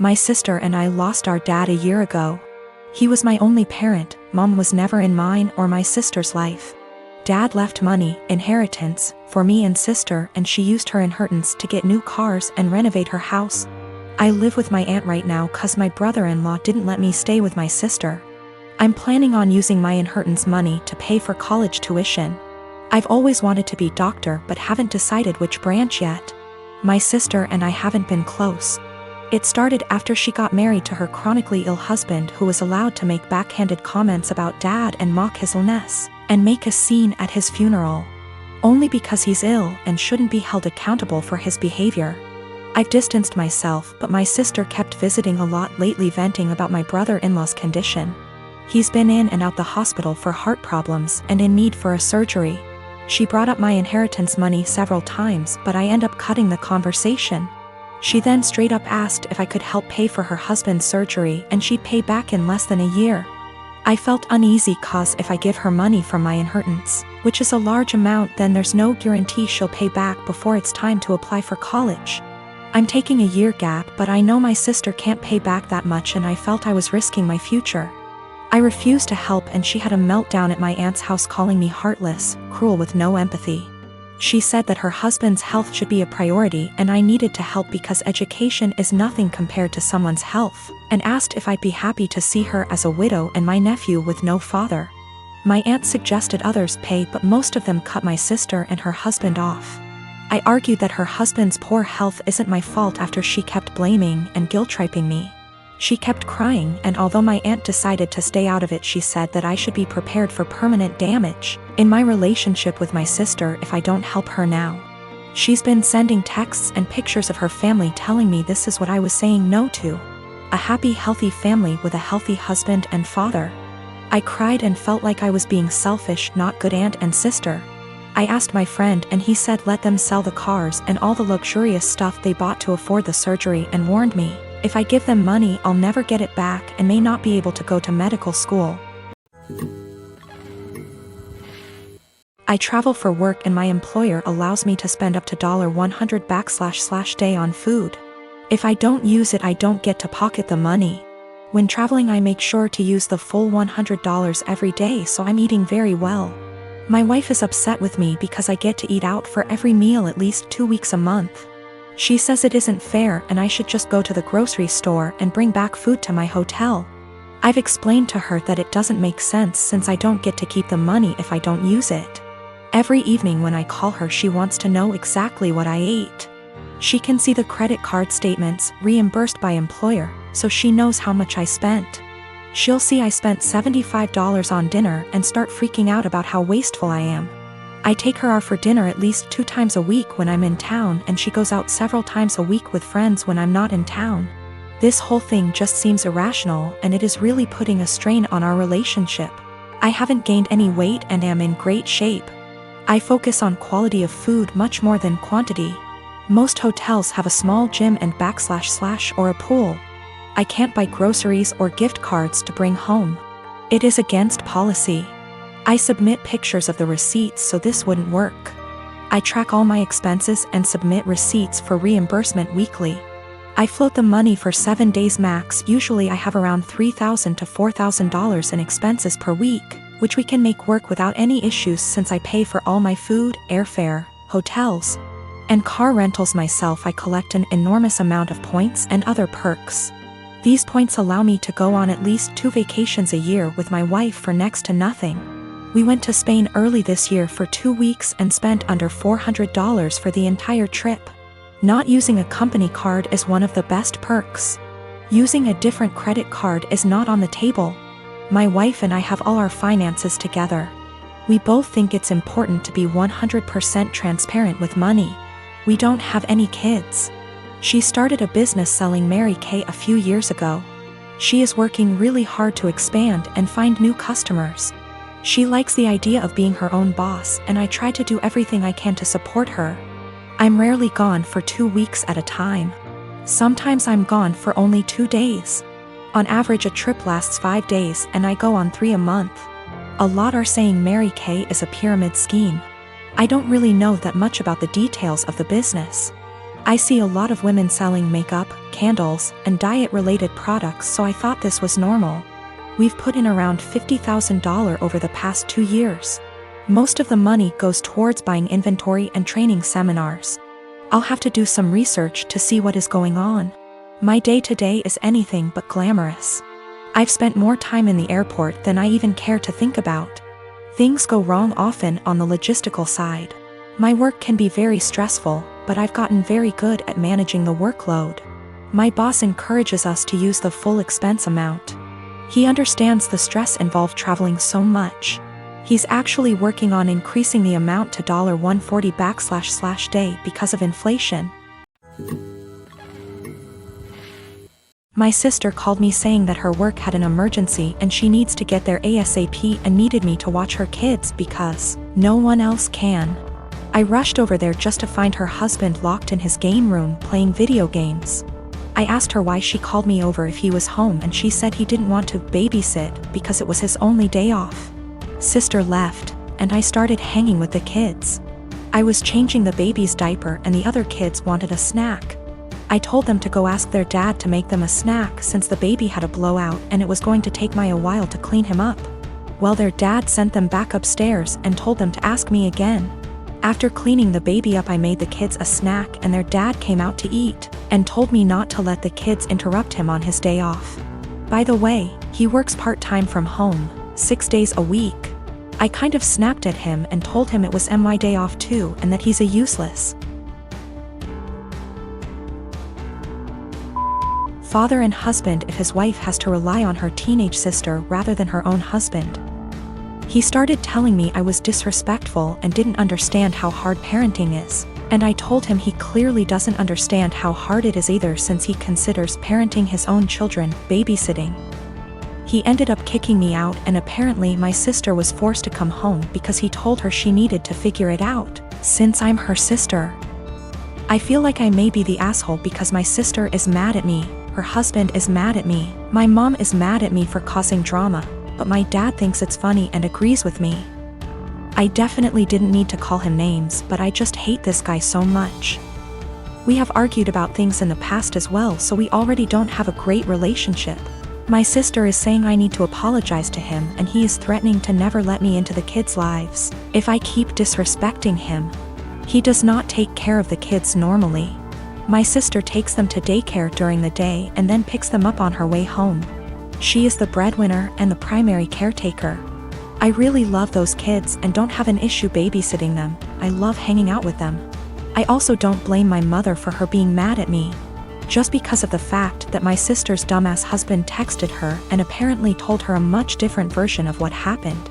My sister and I lost our dad a year ago. He was my only parent. Mom was never in mine or my sister's life. Dad left money, inheritance, for me and sister, and she used her inheritance to get new cars and renovate her house. I live with my aunt right now cause my brother-in-law didn't let me stay with my sister. I'm planning on using my inheritance money to pay for college tuition. I've always wanted to be doctor but haven't decided which branch yet. My sister and I haven't been close. It started after she got married to her chronically ill husband, who was allowed to make backhanded comments about dad and mock his illness, and make a scene at his funeral. Only because he's ill and shouldn't be held accountable for his behavior. I've distanced myself, but my sister kept visiting a lot lately, venting about my brother-in-law's condition. He's been in and out the hospital for heart problems and in need for a surgery. She brought up my inheritance money several times, but I end up cutting the conversation. She then straight up asked if I could help pay for her husband's surgery and she'd pay back in less than a year. I felt uneasy cause if I give her money from my inheritance, which is a large amount, then there's no guarantee she'll pay back before it's time to apply for college. I'm taking a year gap, but I know my sister can't pay back that much and I felt I was risking my future. I refused to help and she had a meltdown at my aunt's house, calling me heartless, cruel with no empathy. She said that her husband's health should be a priority and I needed to help because education is nothing compared to someone's health, and asked if I'd be happy to see her as a widow and my nephew with no father. My aunt suggested others pay, but most of them cut my sister and her husband off. I argued that her husband's poor health isn't my fault after she kept blaming and guilt-tripping me. She kept crying, and although my aunt decided to stay out of it, she said that I should be prepared for permanent damage in my relationship with my sister if I don't help her now. She's been sending texts and pictures of her family telling me this is what I was saying no to. A happy, healthy family with a healthy husband and father. I cried and felt like I was being selfish, not good aunt and sister. I asked my friend and he said let them sell the cars and all the luxurious stuff they bought to afford the surgery, and warned me, if I give them money I'll never get it back and may not be able to go to medical school. I travel for work and my employer allows me to spend up to $100 /day on food. If I don't use it I don't get to pocket the money. When traveling I make sure to use the full $100 every day, so I'm eating very well. My wife is upset with me because I get to eat out for every meal at least 2 weeks a month. She says it isn't fair and I should just go to the grocery store and bring back food to my hotel. I've explained to her that it doesn't make sense since I don't get to keep the money if I don't use it. Every evening when I call her she wants to know exactly what I ate. She can see the credit card statements reimbursed by employer, so she knows how much I spent. She'll see I spent $75 on dinner and start freaking out about how wasteful I am. I take her out for dinner at least 2 times a week when I'm in town, and she goes out several times a week with friends when I'm not in town. This whole thing just seems irrational and it is really putting a strain on our relationship. I haven't gained any weight and am in great shape. I focus on quality of food much more than quantity. Most hotels have a small gym and / or a pool. I can't buy groceries or gift cards to bring home. It is against policy. I submit pictures of the receipts, so this wouldn't work. I track all my expenses and submit receipts for reimbursement weekly. I float the money for 7 days max. Usually I have around $3,000 to $4,000 in expenses per week, which we can make work without any issues since I pay for all my food, airfare, hotels, and car rentals myself. I collect an enormous amount of points and other perks. These points allow me to go on at least 2 vacations a year with my wife for next to nothing. We went to Spain early this year for 2 weeks and spent under $400 for the entire trip. Not using a company card is one of the best perks. Using a different credit card is not on the table. My wife and I have all our finances together. We both think it's important to be 100% transparent with money. We don't have any kids. She started a business selling Mary Kay a few years ago. She is working really hard to expand and find new customers. She likes the idea of being her own boss, and I try to do everything I can to support her. I'm rarely gone for 2 weeks at a time. Sometimes I'm gone for only 2 days. On average a trip lasts 5 days and I go on 3 a month. A lot are saying Mary Kay is a pyramid scheme. I don't really know that much about the details of the business. I see a lot of women selling makeup, candles, and diet-related products, so I thought this was normal. We've put in around $50,000 over the past 2 years. Most of the money goes towards buying inventory and training seminars. I'll have to do some research to see what is going on. My day-to-day is anything but glamorous. I've spent more time in the airport than I even care to think about. Things go wrong often on the logistical side. My work can be very stressful, but I've gotten very good at managing the workload. My boss encourages us to use the full expense amount. He understands the stress involved traveling so much. He's actually working on increasing the amount to $140//day because of inflation. My sister called me saying that her work had an emergency and she needs to get there ASAP and needed me to watch her kids because no one else can. I rushed over there just to find her husband locked in his game room playing video games. I asked her why she called me over if he was home, and she said he didn't want to babysit because it was his only day off. Sister left, and I started hanging with the kids. I was changing the baby's diaper and the other kids wanted a snack. I told them to go ask their dad to make them a snack since the baby had a blowout and it was going to take a while to clean him up. Well, their dad sent them back upstairs and told them to ask me again. After cleaning the baby up, I made the kids a snack and their dad came out to eat and told me not to let the kids interrupt him on his day off. By the way, he works part-time from home, 6 days a week. I kind of snapped at him and told him it was my day off too and that he's a useless father and husband if his wife has to rely on her teenage sister rather than her own husband. He started telling me I was disrespectful and didn't understand how hard parenting is, and I told him he clearly doesn't understand how hard it is either since he considers parenting his own children babysitting. He ended up kicking me out, and apparently my sister was forced to come home because he told her she needed to figure it out, since I'm her sister. I feel like I may be the asshole because my sister is mad at me, her husband is mad at me, my mom is mad at me for causing drama, but my dad thinks it's funny and agrees with me. I definitely didn't need to call him names, but I just hate this guy so much. We have argued about things in the past as well, so we already don't have a great relationship. My sister is saying I need to apologize to him, and he is threatening to never let me into the kids' lives if I keep disrespecting him. He does not take care of the kids normally. My sister takes them to daycare during the day and then picks them up on her way home. She is the breadwinner and the primary caretaker. I really love those kids and don't have an issue babysitting them. I love hanging out with them. I also don't blame my mother for her being mad at me, just because of the fact that my sister's dumbass husband texted her and apparently told her a much different version of what happened.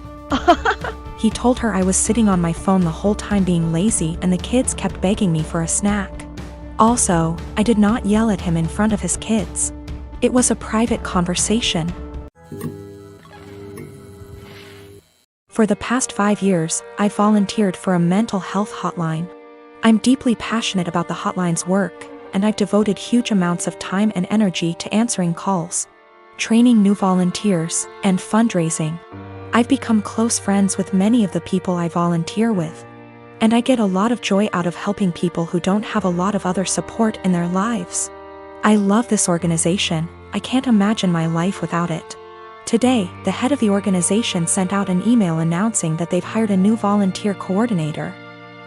He told her I was sitting on my phone the whole time being lazy and the kids kept begging me for a snack. Also, I did not yell at him in front of his kids. It was a private conversation. For the past 5 years, I volunteered for a mental health hotline. I'm deeply passionate about the hotline's work, and I've devoted huge amounts of time and energy to answering calls, training new volunteers, and fundraising. I've become close friends with many of the people I volunteer with, and I get a lot of joy out of helping people who don't have a lot of other support in their lives. I love this organization. I can't imagine my life without it. Today, the head of the organization sent out an email announcing that they've hired a new volunteer coordinator.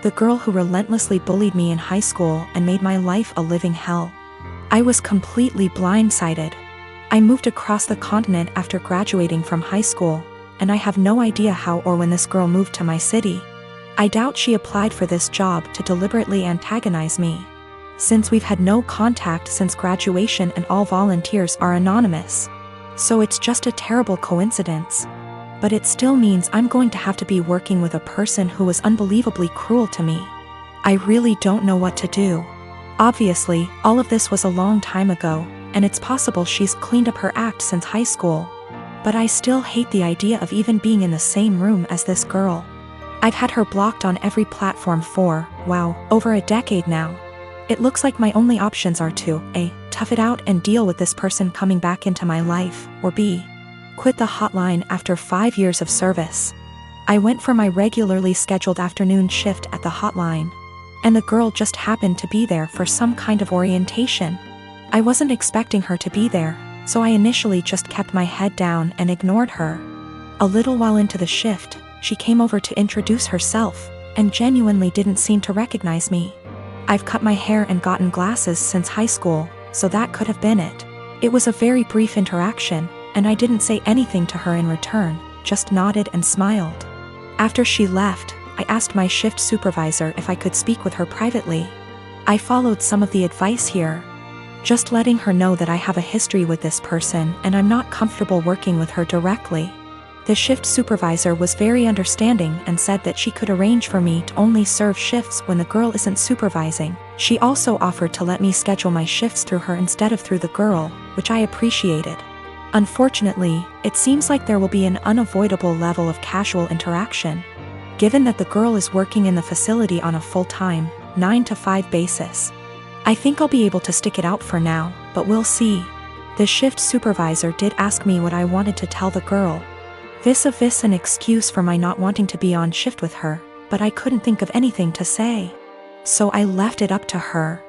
The girl who relentlessly bullied me in high school and made my life a living hell. I was completely blindsided. I moved across the continent after graduating from high school, and I have no idea how or when this girl moved to my city. I doubt she applied for this job to deliberately antagonize me, since we've had no contact since graduation and all volunteers are anonymous. So it's just a terrible coincidence. But it still means I'm going to have to be working with a person who was unbelievably cruel to me. I really don't know what to do. Obviously, all of this was a long time ago, and it's possible she's cleaned up her act since high school. But I still hate the idea of even being in the same room as this girl. I've had her blocked on every platform for, wow, over a decade now. It looks like my only options are to A, tough it out and deal with this person coming back into my life, or B, quit the hotline after 5 years of service. I went for my regularly scheduled afternoon shift at the hotline. And the girl just happened to be there for some kind of orientation. I wasn't expecting her to be there, so I initially just kept my head down and ignored her. A little while into the shift, she came over to introduce herself, and genuinely didn't seem to recognize me. I've cut my hair and gotten glasses since high school, so that could have been it. It was a very brief interaction, and I didn't say anything to her in return, just nodded and smiled. After she left, I asked my shift supervisor if I could speak with her privately. I followed some of the advice here, just letting her know that I have a history with this person and I'm not comfortable working with her directly. The shift supervisor was very understanding and said that she could arrange for me to only serve shifts when the girl isn't supervising. She also offered to let me schedule my shifts through her instead of through the girl, which I appreciated. Unfortunately, it seems like there will be an unavoidable level of casual interaction, given that the girl is working in the facility on a full-time, 9-to-5 basis. I think I'll be able to stick it out for now, but we'll see. The shift supervisor did ask me what I wanted to tell the girl. Vis-a-vis an excuse for my not wanting to be on shift with her, but I couldn't think of anything to say. So I left it up to her.